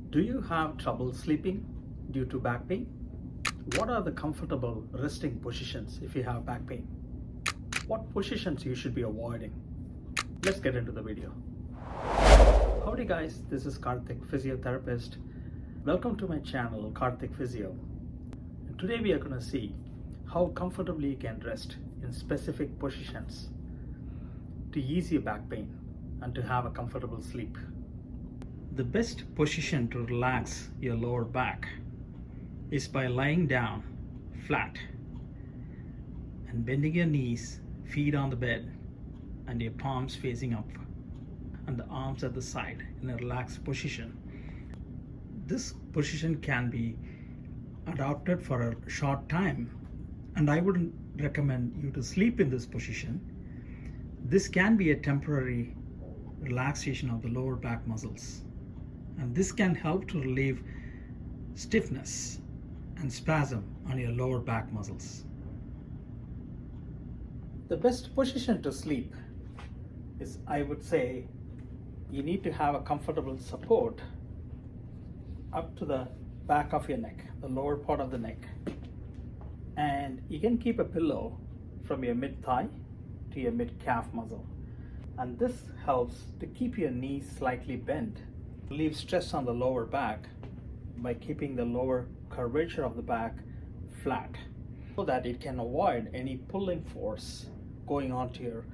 Do you have trouble sleeping due to back pain? What are the comfortable resting positions if you have back pain? What positions you should be avoiding? Let's get into the video. Howdy guys, this is Karthik, Physiotherapist. Welcome to my channel, Karthik Physio. And today we are going to see how comfortably you can rest in specific positions to ease your back pain and to have a comfortable sleep. The best position to relax your lower back is by lying down flat and bending your knees, feet on the bed, and your palms facing up and the arms at the side in a relaxed position. This position can be adopted for a short time, and I wouldn't recommend you to sleep in this position. This can be a temporary relaxation of the lower back muscles, and this can help to relieve stiffness and spasm on your lower back muscles. The best position to sleep is, I would say, you need to have a comfortable support up to the back of your neck, the lower part of the neck. And you can keep a pillow from your mid-thigh to your mid-calf muscle. And this helps to keep your knees slightly bent, relieve stress on the lower back by keeping the lower curvature of the back flat, so that it can avoid any pulling force going onto your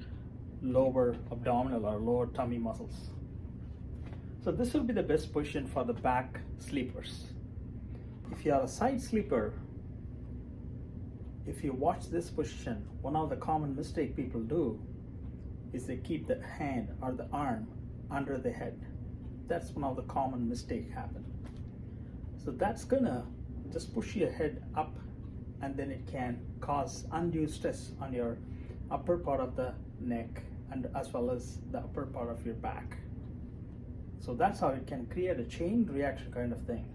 lower abdominal or lower tummy muscles. So this will be the best position for the back sleepers. If you are a side sleeper, if you watch this position, one of the common mistake people do is they keep the hand or the arm under the head. That's one of the common mistake happen. So that's gonna just push your head up, and then it can cause undue stress on your upper part of the neck and as well as the upper part of your back. So that's how it can create a chain reaction kind of thing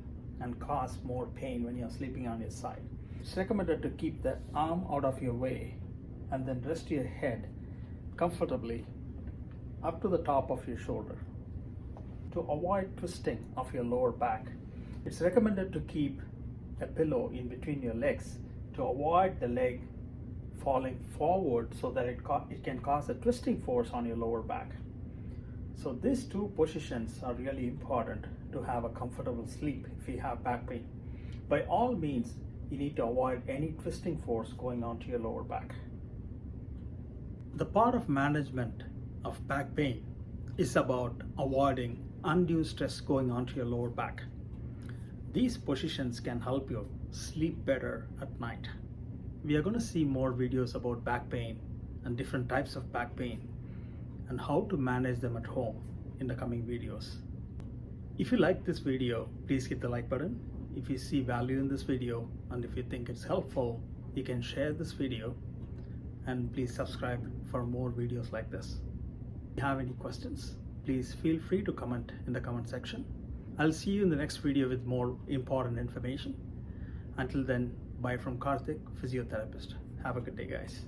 and cause more pain when you're sleeping on your side. It's recommended to keep the arm out of your way and then rest your head comfortably up to the top of your shoulder. To avoid twisting of your lower back, it's recommended to keep a pillow in between your legs to avoid the leg falling forward, so that it can cause a twisting force on your lower back. So these two positions are really important to have a comfortable sleep if you have back pain. By all means, you need to avoid any twisting force going onto your lower back. The part of management of back pain is about avoiding undue stress going onto your lower back. These positions can help you sleep better at night. We are going to see more videos about back pain and different types of back pain and how to manage them at home in the coming videos. If you like this video, please hit the like button. If you see value in this video and if you think it's helpful, you can share this video, and please subscribe for more videos like this. If you have any questions, please feel free to comment in the comment section. I'll see you in the next video with more important information. Until then, bye from Karthik, Physiotherapist. Have a good day, guys.